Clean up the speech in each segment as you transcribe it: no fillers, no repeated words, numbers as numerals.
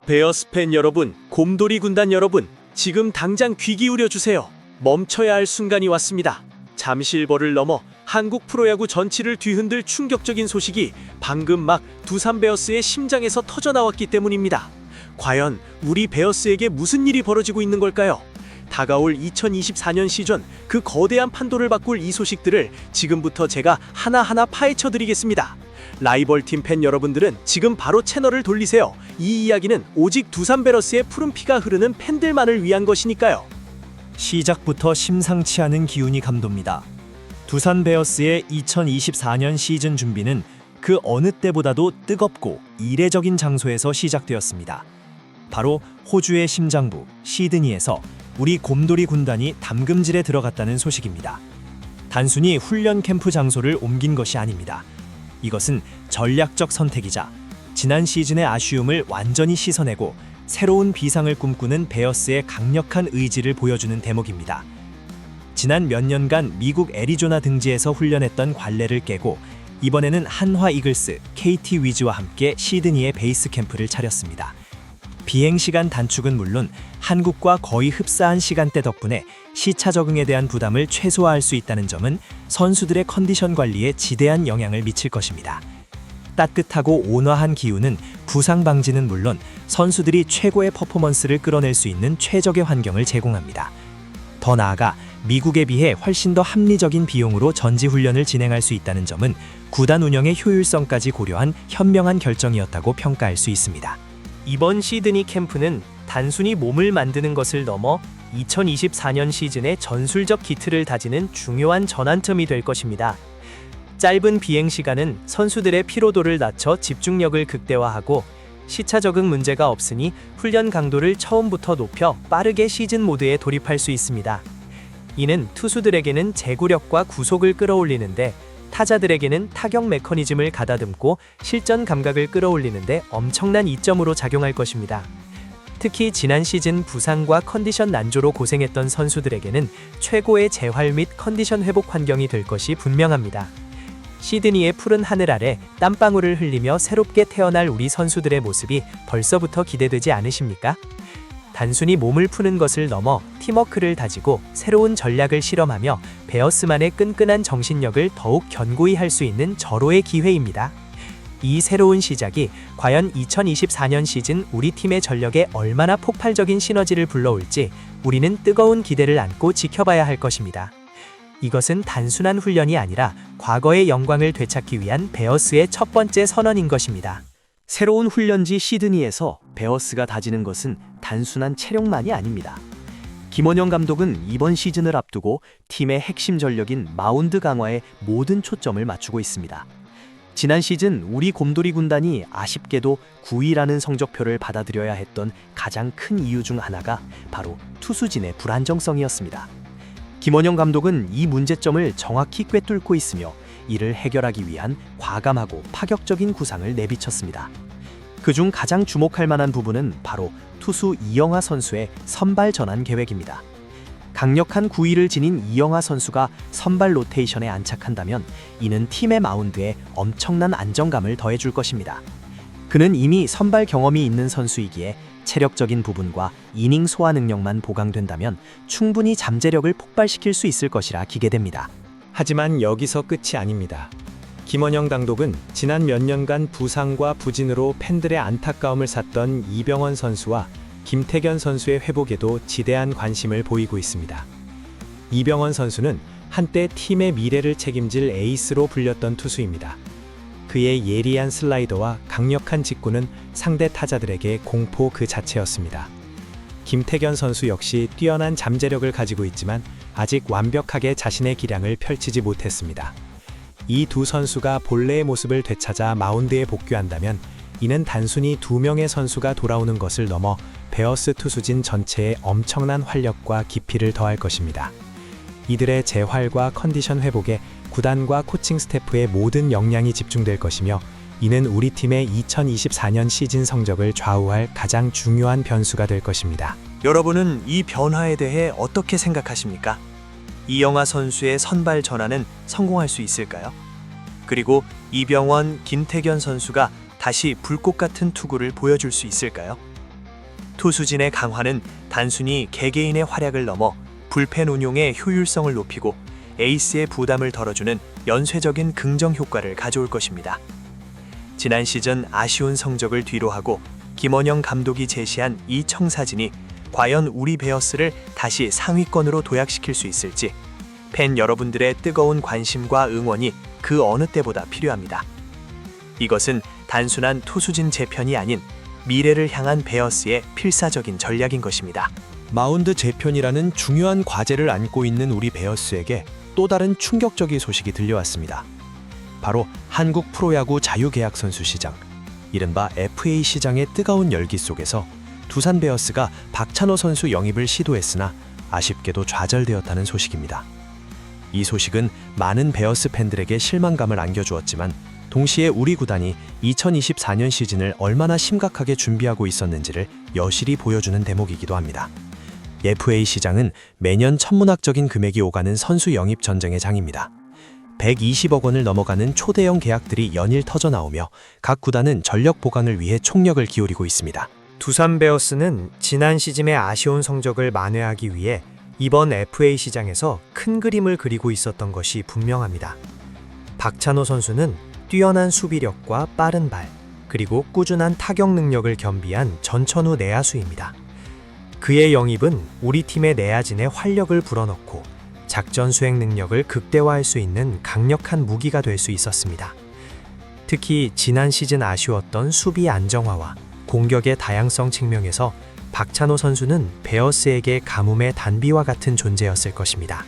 베어스 팬 여러분, 곰돌이 군단 여러분, 지금 당장 귀 기울여 주세요. 멈춰야 할 순간이 왔습니다. 잠실버를 넘어 한국 프로야구 전체를 뒤흔들 충격적인 소식이 방금 막 두산 베어스의 심장에서 터져나왔기 때문입니다. 과연 우리 베어스에게 무슨 일이 벌어지고 있는 걸까요? 다가올 2024년 시즌 그 거대한 판도를 바꿀 이 소식들을 지금부터 제가 하나하나 파헤쳐 드리겠습니다. 라이벌 팀 팬 여러분들은 지금 바로 채널을 돌리세요. 이 이야기는 오직 두산 베어스의 푸른 피가 흐르는 팬들만을 위한 것이니까요. 시작부터 심상치 않은 기운이 감돕니다. 두산 베어스의 2024년 시즌 준비는 그 어느 때보다도 뜨겁고 이례적인 장소에서 시작되었습니다. 바로 호주의 심장부 시드니에서 우리 곰돌이 군단이 담금질에 들어갔다는 소식입니다. 단순히 훈련 캠프 장소를 옮긴 것이 아닙니다. 이것은 전략적 선택이자 지난 시즌의 아쉬움을 완전히 씻어내고 새로운 비상을 꿈꾸는 베어스의 강력한 의지를 보여주는 대목입니다. 지난 몇 년간 미국 애리조나 등지에서 훈련했던 관례를 깨고 이번에는 한화 이글스, KT 위즈와 함께 시드니에 베이스 캠프를 차렸습니다. 비행시간 단축은 물론 한국과 거의 흡사한 시간대 덕분에 시차 적응에 대한 부담을 최소화할 수 있다는 점은 선수들의 컨디션 관리에 지대한 영향을 미칠 것입니다. 따뜻하고 온화한 기후는 부상 방지는 물론 선수들이 최고의 퍼포먼스를 끌어낼 수 있는 최적의 환경을 제공합니다. 더 나아가 미국에 비해 훨씬 더 합리적인 비용으로 전지훈련을 진행할 수 있다는 점은 구단 운영의 효율성까지 고려한 현명한 결정이었다고 평가할 수 있습니다. 이번 시드니 캠프는 단순히 몸을 만드는 것을 넘어 2024년 시즌의 전술적 기틀을 다지는 중요한 전환점이 될 것입니다. 짧은 비행 시간은 선수들의 피로도를 낮춰 집중력을 극대화하고 시차 적응 문제가 없으니 훈련 강도를 처음부터 높여 빠르게 시즌 모드에 돌입할 수 있습니다. 이는 투수들에게는 제구력과 구속을 끌어올리는데 타자들에게는 타격 메커니즘을 가다듬고 실전 감각을 끌어올리는데 엄청난 이점으로 작용할 것입니다. 특히 지난 시즌 부상과 컨디션 난조로 고생했던 선수들에게는 최고의 재활 및 컨디션 회복 환경이 될 것이 분명합니다. 시드니의 푸른 하늘 아래 땀방울을 흘리며 새롭게 태어날 우리 선수들의 모습이 벌써부터 기대되지 않으십니까? 단순히 몸을 푸는 것을 넘어 팀워크를 다지고 새로운 전략을 실험하며 베어스만의 끈끈한 정신력을 더욱 견고히 할 수 있는 절호의 기회입니다. 이 새로운 시작이 과연 2024년 시즌 우리 팀의 전력에 얼마나 폭발적인 시너지를 불러올지 우리는 뜨거운 기대를 안고 지켜봐야 할 것입니다. 이것은 단순한 훈련이 아니라 과거의 영광을 되찾기 위한 베어스의 첫 번째 선언인 것입니다. 새로운 훈련지 시드니에서 베어스가 다지는 것은 단순한 체력만이 아닙니다. 김원영 감독은 이번 시즌을 앞두고 팀의 핵심 전력인 마운드 강화에 모든 초점을 맞추고 있습니다. 지난 시즌 우리 곰돌이 군단이 아쉽게도 9위라는 성적표를 받아들여야 했던 가장 큰 이유 중 하나가 바로 투수진의 불안정성이었습니다. 김원영 감독은 이 문제점을 정확히 꿰뚫고 있으며 이를 해결하기 위한 과감하고 파격적인 구상을 내비쳤습니다. 그중 가장 주목할 만한 부분은 바로 투수 이영하 선수의 선발 전환 계획입니다. 강력한 구위를 지닌 이영하 선수가 선발 로테이션에 안착한다면 이는 팀의 마운드에 엄청난 안정감을 더해줄 것입니다. 그는 이미 선발 경험이 있는 선수이기에 체력적인 부분과 이닝 소화 능력만 보강된다면 충분히 잠재력을 폭발시킬 수 있을 것이라 기대됩니다. 하지만 여기서 끝이 아닙니다. 김원영 감독은 지난 몇 년간 부상과 부진으로 팬들의 안타까움을 샀던 이병헌 선수와 김태견 선수의 회복에도 지대한 관심을 보이고 있습니다. 이병헌 선수는 한때 팀의 미래를 책임질 에이스로 불렸던 투수입니다. 그의 예리한 슬라이더와 강력한 직구는 상대 타자들에게 공포 그 자체였습니다. 김태견 선수 역시 뛰어난 잠재력을 가지고 있지만 아직 완벽하게 자신의 기량을 펼치지 못했습니다. 이 두 선수가 본래의 모습을 되찾아 마운드에 복귀한다면 이는 단순히 두 명의 선수가 돌아오는 것을 넘어 베어스 투수진 전체에 엄청난 활력과 깊이를 더할 것입니다. 이들의 재활과 컨디션 회복에 구단과 코칭 스태프의 모든 역량이 집중될 것이며 이는 우리 팀의 2024년 시즌 성적을 좌우할 가장 중요한 변수가 될 것입니다. 여러분은 이 변화에 대해 어떻게 생각하십니까? 이영하 선수의 선발 전환은 성공할 수 있을까요? 그리고 이병헌, 김태견 선수가 다시 불꽃 같은 투구를 보여줄 수 있을까요? 투수진의 강화는 단순히 개개인의 활약을 넘어 불펜 운용의 효율성을 높이고 에이스의 부담을 덜어주는 연쇄적인 긍정 효과를 가져올 것입니다. 지난 시즌 아쉬운 성적을 뒤로하고 김원영 감독이 제시한 이 청사진이 과연 우리 베어스를 다시 상위권으로 도약시킬 수 있을지 팬 여러분들의 뜨거운 관심과 응원이 그 어느 때보다 필요합니다. 이것은 단순한 투수진 재편이 아닌 미래를 향한 베어스의 필사적인 전략인 것입니다. 마운드 재편이라는 중요한 과제를 안고 있는 우리 베어스에게 또 다른 충격적인 소식이 들려왔습니다. 바로 한국 프로야구 자유계약 선수 시장, 이른바 FA 시장의 뜨거운 열기 속에서 두산 베어스가 박찬호 선수 영입을 시도했으나 아쉽게도 좌절되었다는 소식입니다. 이 소식은 많은 베어스 팬들에게 실망감을 안겨주었지만 동시에 우리 구단이 2024년 시즌을 얼마나 심각하게 준비하고 있었는지를 여실히 보여주는 대목이기도 합니다. FA 시장은 매년 천문학적인 금액이 오가는 선수 영입 전쟁의 장입니다. 120억 원을 넘어가는 초대형 계약들이 연일 터져나오며 각 구단은 전력 보강을 위해 총력을 기울이고 있습니다. 두산 베어스는 지난 시즌의 아쉬운 성적을 만회하기 위해 이번 FA 시장에서 큰 그림을 그리고 있었던 것이 분명합니다. 박찬호 선수는 뛰어난 수비력과 빠른 발, 그리고 꾸준한 타격 능력을 겸비한 전천후 내야수입니다. 그의 영입은 우리 팀의 내야진에 활력을 불어넣고 작전 수행 능력을 극대화할 수 있는 강력한 무기가 될 수 있었습니다. 특히 지난 시즌 아쉬웠던 수비 안정화와 공격의 다양성 측면에서 박찬호 선수는 베어스에게 가뭄의 단비와 같은 존재였을 것입니다.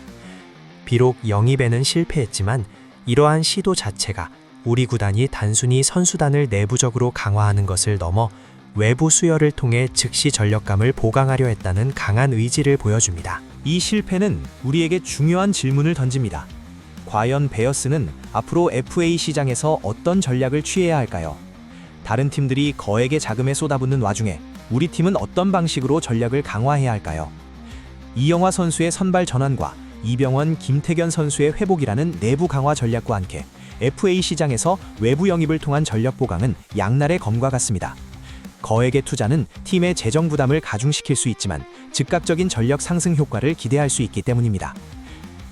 비록 영입에는 실패했지만 이러한 시도 자체가 우리 구단이 단순히 선수단을 내부적으로 강화하는 것을 넘어 외부 수혈을 통해 즉시 전력감을 보강하려 했다는 강한 의지를 보여줍니다. 이 실패는 우리에게 중요한 질문을 던집니다. 과연 베어스는 앞으로 FA 시장에서 어떤 전략을 취해야 할까요? 다른 팀들이 거액의 자금에 쏟아붓는 와중에 우리 팀은 어떤 방식으로 전략을 강화해야 할까요? 이영화 선수의 선발 전환과 이병헌, 김태견 선수의 회복이라는 내부 강화 전략과 함께 FA 시장에서 외부 영입을 통한 전력 보강은 양날의 검과 같습니다. 거액의 투자는 팀의 재정 부담을 가중시킬 수 있지만 즉각적인 전력 상승 효과를 기대할 수 있기 때문입니다.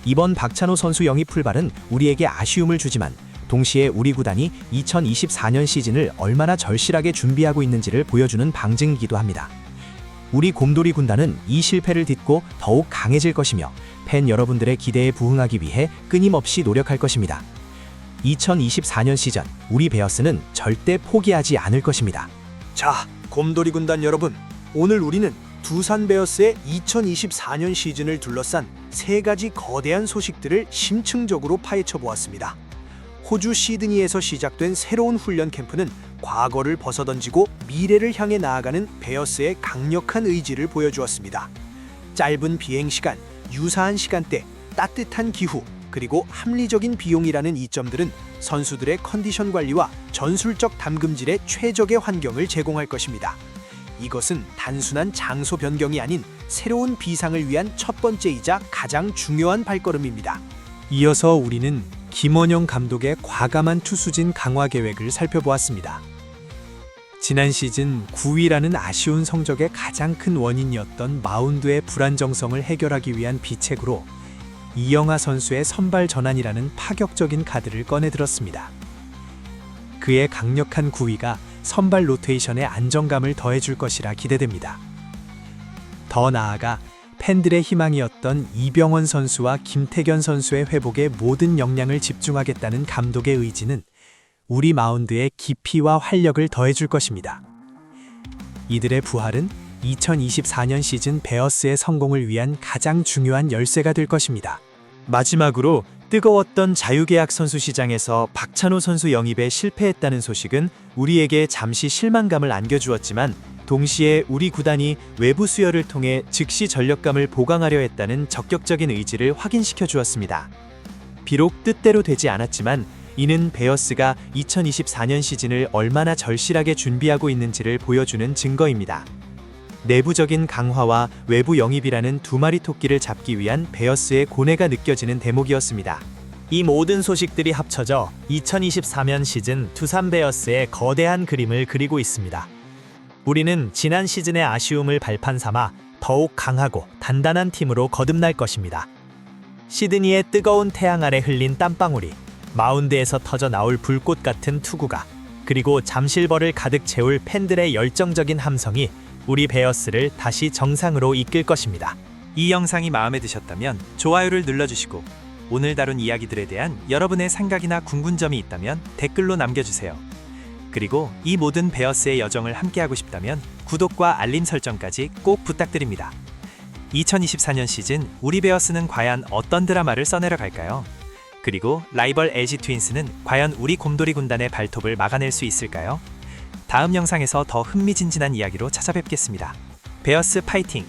이번 박찬호 선수 영입 풀발은 우리에게 아쉬움을 주지만 동시에 우리 구단이 2024년 시즌을 얼마나 절실하게 준비하고 있는지를 보여주는 방증이기도 합니다. 우리 곰돌이 군단은 이 실패를 딛고 더욱 강해질 것이며 팬 여러분들의 기대에 부응하기 위해 끊임없이 노력할 것입니다. 2024년 시즌 우리 베어스는 절대 포기하지 않을 것입니다. 자, 곰돌이 군단 여러분, 오늘 우리는 두산 베어스의 2024년 시즌을 둘러싼 세 가지 거대한 소식들을 심층적으로 파헤쳐 보았습니다. 호주 시드니에서 시작된 새로운 훈련 캠프는 과거를 벗어던지고 미래를 향해 나아가는 베어스의 강력한 의지를 보여주었습니다. 짧은 비행 시간, 유사한 시간대, 따뜻한 기후, 그리고 합리적인 비용이라는 이점들은 선수들의 컨디션 관리와 전술적 담금질에 최적의 환경을 제공할 것입니다. 이것은 단순한 장소 변경이 아닌 새로운 비상을 위한 첫 번째이자 가장 중요한 발걸음입니다. 이어서 우리는 김원영 감독의 과감한 투수진 강화 계획을 살펴보았습니다. 지난 시즌 9위라는 아쉬운 성적의 가장 큰 원인이었던 마운드의 불안정성을 해결하기 위한 비책으로 이영하 선수의 선발 전환이라는 파격적인 카드를 꺼내들었습니다. 그의 강력한 구위가 선발 로테이션에 안정감을 더해줄 것이라 기대됩니다. 더 나아가 팬들의 희망이었던 이병헌 선수와 김태견 선수의 회복에 모든 역량을 집중하겠다는 감독의 의지는 우리 마운드의 깊이와 활력을 더해줄 것입니다. 이들의 부활은 2024년 시즌 베어스의 성공을 위한 가장 중요한 열쇠가 될 것입니다. 마지막으로 뜨거웠던 자유계약 선수 시장에서 박찬호 선수 영입에 실패했다는 소식은 우리에게 잠시 실망감을 안겨주었지만 동시에 우리 구단이 외부 수혈을 통해 즉시 전력감을 보강하려 했다는 적극적인 의지를 확인시켜 주었습니다. 비록 뜻대로 되지 않았지만 이는 베어스가 2024년 시즌을 얼마나 절실하게 준비하고 있는지를 보여주는 증거입니다. 내부적인 강화와 외부 영입이라는 두 마리 토끼를 잡기 위한 베어스의 고뇌가 느껴지는 대목이었습니다. 이 모든 소식들이 합쳐져 2024년 시즌 두산 베어스의 거대한 그림을 그리고 있습니다. 우리는 지난 시즌의 아쉬움을 발판 삼아 더욱 강하고 단단한 팀으로 거듭날 것입니다. 시드니의 뜨거운 태양 아래 흘린 땀방울이, 마운드에서 터져 나올 불꽃 같은 투구가, 그리고 잠실벌을 가득 채울 팬들의 열정적인 함성이 우리 베어스를 다시 정상으로 이끌 것입니다. 이 영상이 마음에 드셨다면 좋아요를 눌러주시고 오늘 다룬 이야기들에 대한 여러분의 생각이나 궁금점이 있다면 댓글로 남겨주세요. 그리고 이 모든 베어스의 여정을 함께하고 싶다면 구독과 알림 설정까지 꼭 부탁드립니다. 2024년 시즌 우리 베어스는 과연 어떤 드라마를 써내려 갈까요? 그리고 라이벌 LG 트윈스는 과연 우리 곰돌이 군단의 발톱을 막아낼 수 있을까요? 다음 영상에서 더 흥미진진한 이야기로 찾아뵙겠습니다. 베어스 파이팅!